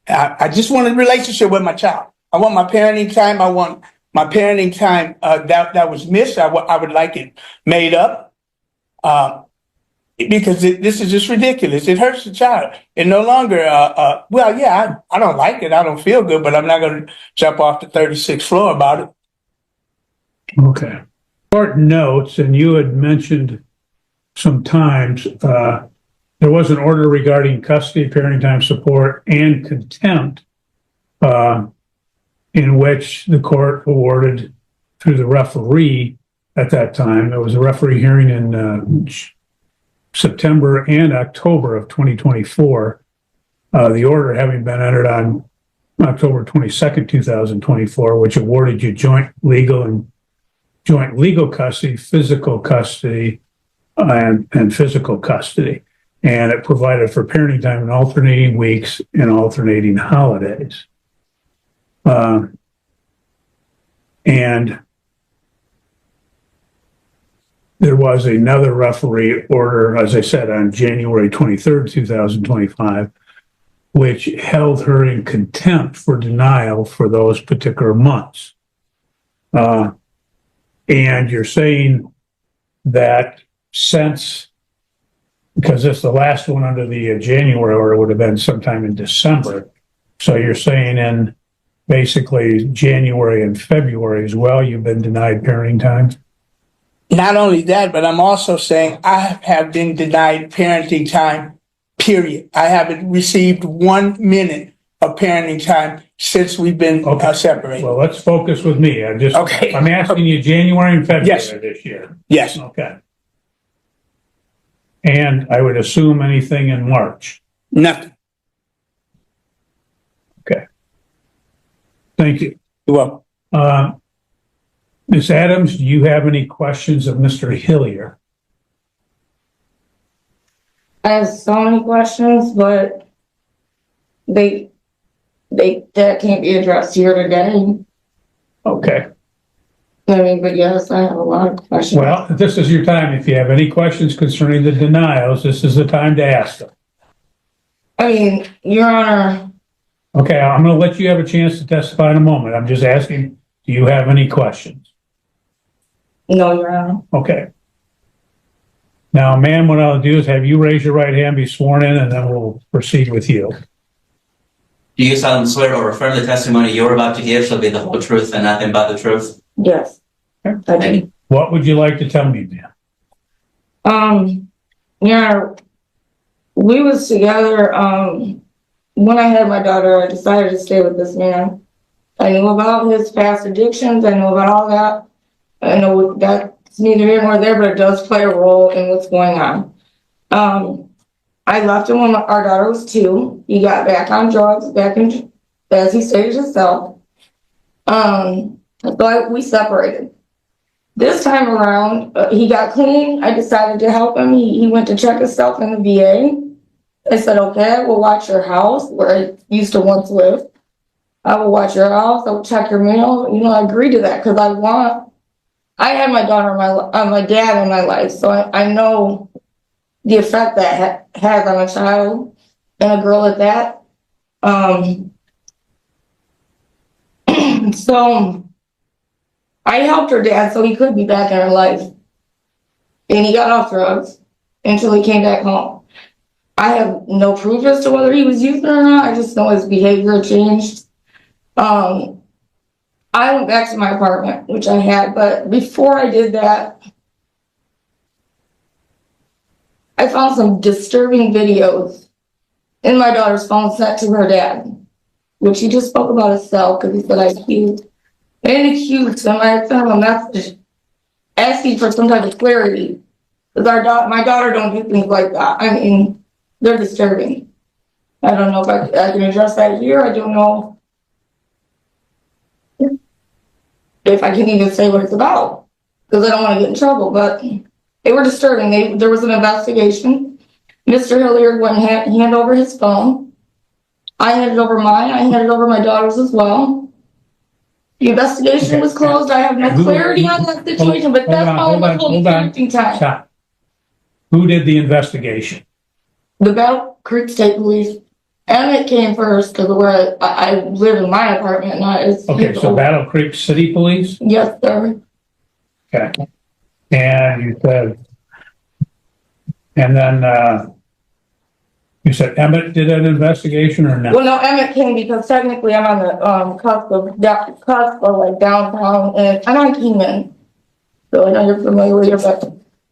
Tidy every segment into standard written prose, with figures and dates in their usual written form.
I just want a relationship with my child. I want my parenting time. I want my parenting time that was missed. I would like it made up because this is just ridiculous. It hurts the child. It no longer, well, yeah, I don't like it. I don't feel good, but I'm not going to jump off the 36th floor about it. Okay. Court notes, and you had mentioned sometimes there was an order regarding custody, parenting time support, and contempt in which the court awarded through the referee at that time. There was a referee hearing in September and October of 2024. The order having been entered on October 22nd, 2024, which awarded you joint legal custody, physical custody, and physical custody. And it provided for parenting time in alternating weeks and alternating holidays. And there was another referee order, as I said, on January 23rd, 2025, which held her in contempt for denial for those particular months. And you're saying that since, because it's the last one under the January order would have been sometime in December. So you're saying in basically January and February as well, you've been denied parenting time? Not only that, but I'm also saying I have been denied parenting time, period. I haven't received 1 minute of parenting time since we've been separated. Well, let's focus with me. Okay. I'm asking you January and February Yes. this year. Yes. Okay. And I would assume anything in March. Nothing. Okay. Thank you. You're welcome. Ms. Adams, do you have any questions of Mr. Hillier? I have so many questions, but that can't be addressed here today. Okay. I mean, but yes, I have a lot of questions. Well, this is your time. If you have any questions concerning the denials, this is the time to ask them. I mean, Your Honor. Okay, I'm going to let you have a chance to testify in a moment. I'm just asking, do you have any questions? No, Your Honor. Okay. Now, ma'am, what I'll do is have you raise your right hand, be sworn in, and then we'll proceed with you. Do you solemnly swear or affirm the testimony you're about to give shall be the whole truth and nothing but the truth? Yes. I do. What would you like to tell me, ma'am? Your Honor, we was together, when I had my daughter, I decided to stay with this man. I knew about his past addictions, I knew about all that. I know that's neither here nor there, but it does play a role in what's going on. I left him when our daughter was 2. He got back on drugs, as he stated himself. So we separated. This time around, he got clean. I decided to help him. He went to check himself in the VA. I said, okay, we'll watch your house where I used to once live. I will watch your house. I will check your mail. I agreed to that because I had my daughter, my dad in my life, so I know the effect that has on a child and a girl at that. So I helped her dad so he could be back in her life. And he got off drugs until he came back home. I have no proof as to whether he was using or not. I just know his behavior changed. I went back to my apartment, which I had, but before I did that, I found some disturbing videos in my daughter's phone sent to her dad, which he just spoke about himself because he said I accused him. I sent him a message asking for some type of clarity because my daughter don't do things like that. I mean, they're disturbing. I don't know if I can address that here. I don't know if I can even say what it's about because I don't want to get in trouble, but they were disturbing. There was an investigation. Mr. Hilliard went and handed over his phone. I handed over mine. I handed over my daughter's as well. The investigation was closed. I have no clarity on that situation, but that's how I'm holding parenting time. Stop. Who did the investigation? The Battle Creek State Police. Emmett came first because where I live in my apartment, not as. Okay, so Battle Creek City Police? Yes, sir. Okay. And you said, and then, you said Emmett did an investigation or Well, not? no, Emmett came because technically I'm on the cusp of like downtown, and I'm on Keenan. So I know you're familiar with your, but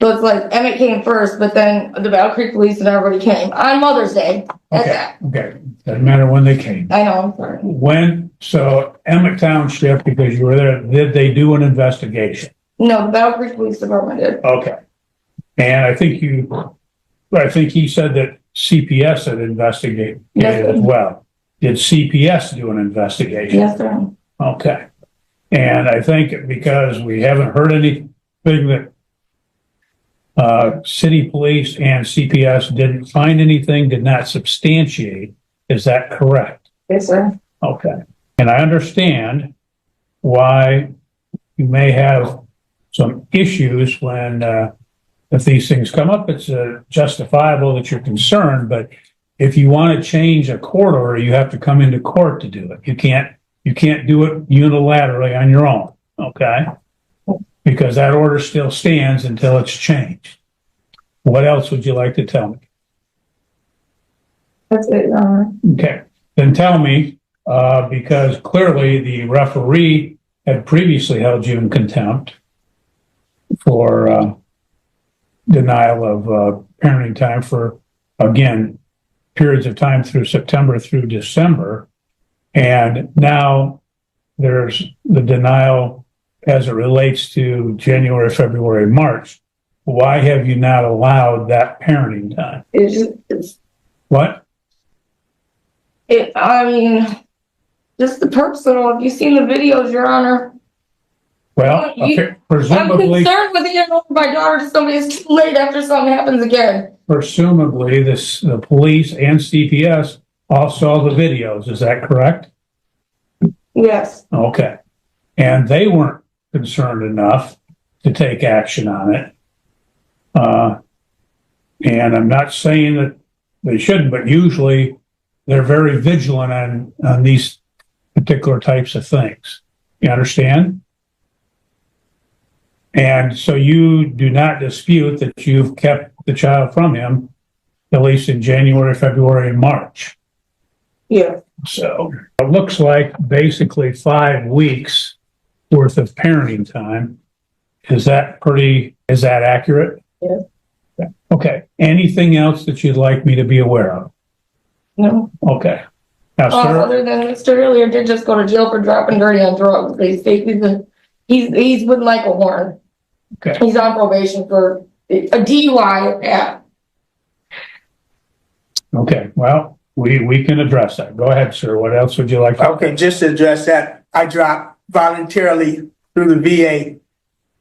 so it's like Emmett came first, but then the Battle Creek Police and everybody came on Mother's Day. That's Okay, it. okay. Doesn't matter when they came. I know, I'm sorry. When, so Emmett Township, because you were there, did they do an investigation? No, the Battle Creek Police Department did. Okay. And I think he said that CPS had investigated Yes, as sir. well. Did CPS do an investigation? Yes, sir. Okay. And I think because we haven't heard anything that city police and CPS didn't find anything, did not substantiate, is that correct? Yes, sir. Okay. And I understand why you may have some issues when, if these things come up, it's justifiable that you're concerned, but if you want to change a court order, you have to come into court to do it. You can't do it unilaterally on your own, okay? Because that order still stands until it's changed. What else would you like to tell me? That's it. Okay, then tell me, because clearly the referee had previously held you in contempt for denial of parenting time for, again, periods of time through September through December. And now there's the denial as it relates to January, February, March. Why have you not allowed that parenting time? What? I mean, just the personal. Have you seen the videos, Your Honor? Well, I'm presumably, concerned with handing over my daughter to somebody. It's too late after something happens again. presumably the police and CPS all saw the videos. Is that correct? Yes. Okay. And they weren't concerned enough to take action on it. And I'm not saying that they shouldn't, but usually they're very vigilant on these particular types of things. You understand? And so you do not dispute that you've kept the child from him, at least in January, February, and March. Yeah. So it looks like basically 5 weeks worth of parenting time. Is that accurate? Yes. Okay. Anything else that you'd like me to be aware of? No. Okay. Now, sir, Other than Mr. Hillier did just go to jail for dropping dirty on drugs. They say he's with Michael Horn. okay. He's on probation for a DUI. Yeah. Okay. Well, we can address that. Go ahead, sir. What else would you like to? Okay, just to address that, I drop voluntarily through the VA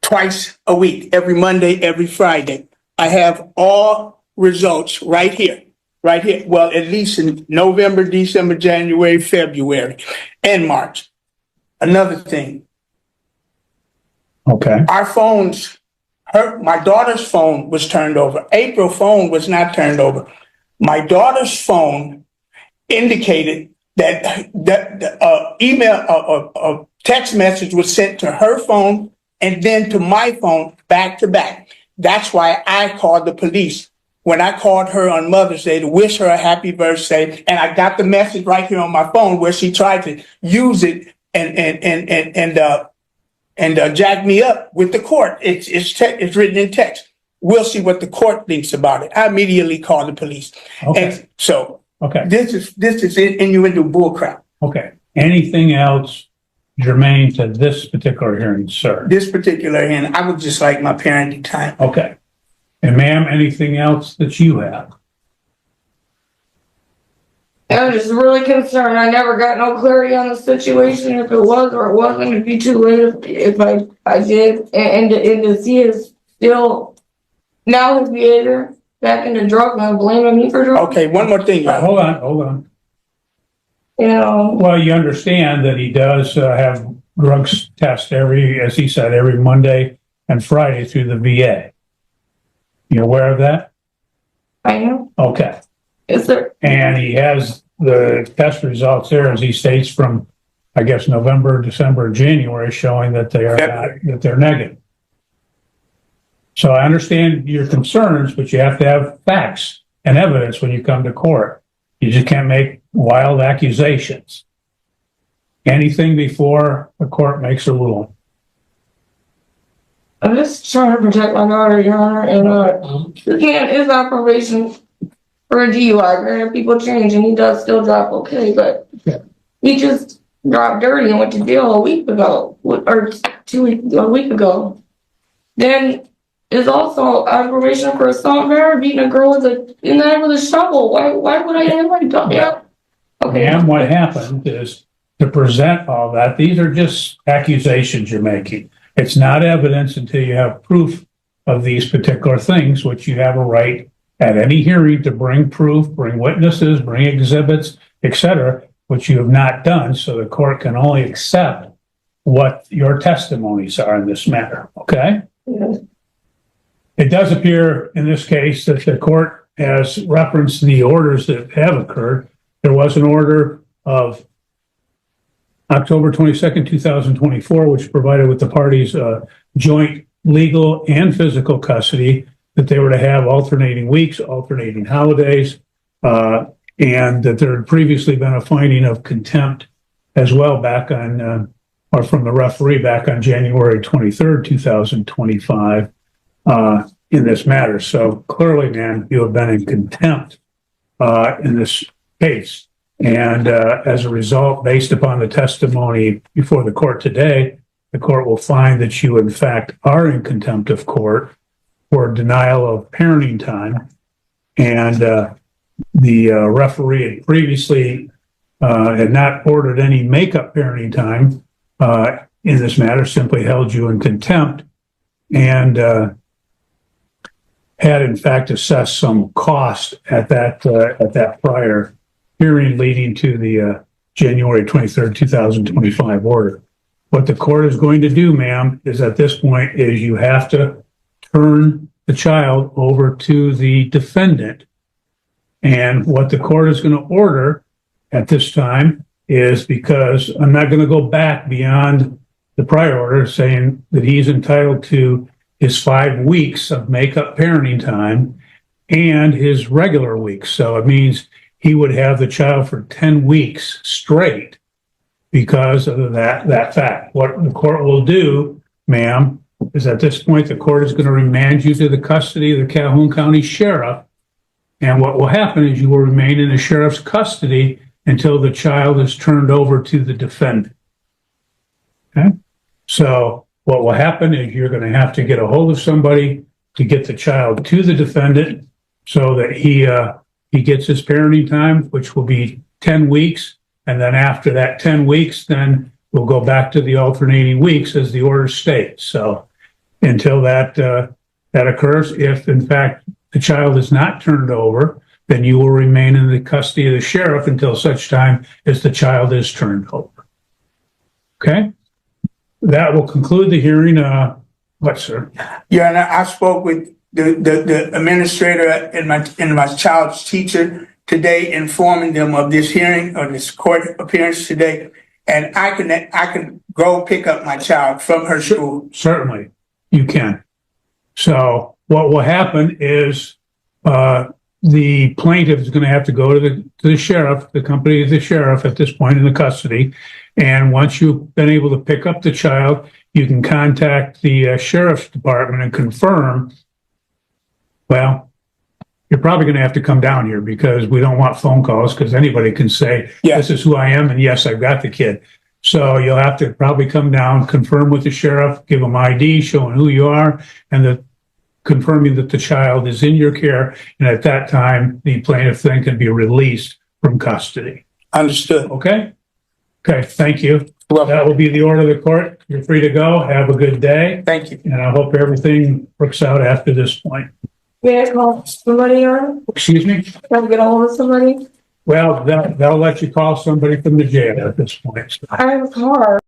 twice a week, every Monday, every Friday. I have all results right here. Well, at least in November, December, January, February, and March. Another thing, Okay. our phones, my daughter's phone was turned over. April's phone was not turned over. My daughter's phone indicated that the email, a text message was sent to her phone and then to my phone back to back. That's why I called the police when I called her on Mother's Day to wish her a happy birthday. And I got the message right here on my phone where she tried to use it and jack me up with the court. It's written in text. We'll see what the court thinks about it. I immediately called the police. Okay. And so Okay. this is innuendo bullcrap. Okay. Anything else germane to this particular hearing, sir? This particular hand, I would just like my parenting time. Okay. And ma'am, anything else that you have? I'm just really concerned. I never got no clarity on the situation. If it was or it wasn't, it'd be too late if I did. And to see his still now his behavior back into drug and blaming me for drugs. Okay, one more thing, y'all. Hold on. You know. Well, you understand that he does have drugs test as he said, every Monday and Friday through the VA. You aware of that? I am. Okay. Is there? And he has the test results there, as he states, from, I guess, November, December, January, showing that they are not, that they're negative. So I understand your concerns, but you have to have facts and evidence when you come to court. You just can't make wild accusations. Anything before the court makes a ruling. I'm just trying to protect my daughter, Your Honor, and again, his operation for a DUI. Granted, people change, and he does still drive okay, but he just dropped dirty and went to jail a week ago, or a week ago. Then is also operation for assault, murder, beating a girl with a shovel. Why would I have my daughter? Yeah. Okay. And what happened is, to present all that, these are just accusations you're making. It's not evidence until you have proof of these particular things, which you have a right at any hearing to bring proof, bring witnesses, bring exhibits, etc., which you have not done. So the court can only accept what your testimonies are in this matter. Okay? Yeah. It does appear in this case that the court has referenced the orders that have occurred. There was an order of October 22nd, 2024, which provided with the parties joint legal and physical custody, that they were to have alternating weeks, alternating holidays, and that there had previously been a finding of contempt as well back on, or from the referee back on January 23rd, 2025, in this matter. So clearly, man, you have been in contempt in this case. And as a result, based upon the testimony before the court today, the court will find that you, in fact, are in contempt of court for denial of parenting time. And the referee had previously had not ordered any makeup parenting time in this matter, simply held you in contempt, and had, in fact, assessed some cost at that prior hearing leading to the January 23rd, 2025 order. What the court is going to do, ma'am, is at this point is you have to turn the child over to the defendant. And what the court is going to order at this time is, because I'm not going to go back beyond the prior order saying that he's entitled to his 5 weeks of makeup parenting time and his regular weeks. So it means he would have the child for 10 weeks straight because of that fact. What the court will do, ma'am, is at this point, the court is going to remand you to the custody of the Calhoun County Sheriff. And what will happen is you will remain in the sheriff's custody until the child is turned over to the defendant. Okay? So what will happen is you're going to have to get a hold of somebody to get the child to the defendant so that he gets his parenting time, which will be 10 weeks. And then after that 10 weeks, then we'll go back to the alternating weeks as the order states. So until that occurs, if in fact the child is not turned over, then you will remain in the custody of the sheriff until such time as the child is turned over. Okay? That will conclude the hearing. What, sir? Your Honor, I spoke with the administrator and my child's teacher today, informing them of this hearing or this court appearance today, and I can go pick up my child from her school. Certainly, you can. So what will happen is the plaintiff is going to have to go to the sheriff, the company of the sheriff at this point in the custody, and once you've been able to pick up the child, you can contact the sheriff's department and confirm. Well, you're probably going to have to come down here because we don't want phone calls, because anybody can say, yes, this is who I am, and yes, I've got the kid. So you'll have to probably come down, confirm with the sheriff, give them ID showing who you are, and confirming that the child is in your care. And at that time, the plaintiff then can be released from custody. Understood. Okay? Okay, thank you. Well, that will be the order of the court. You're free to go. Have a good day. Thank you. And I hope everything works out after this point. May I call somebody on? Excuse me? Can I get a hold of somebody? Well, they'll let you call somebody from the jail at this point. I have a car.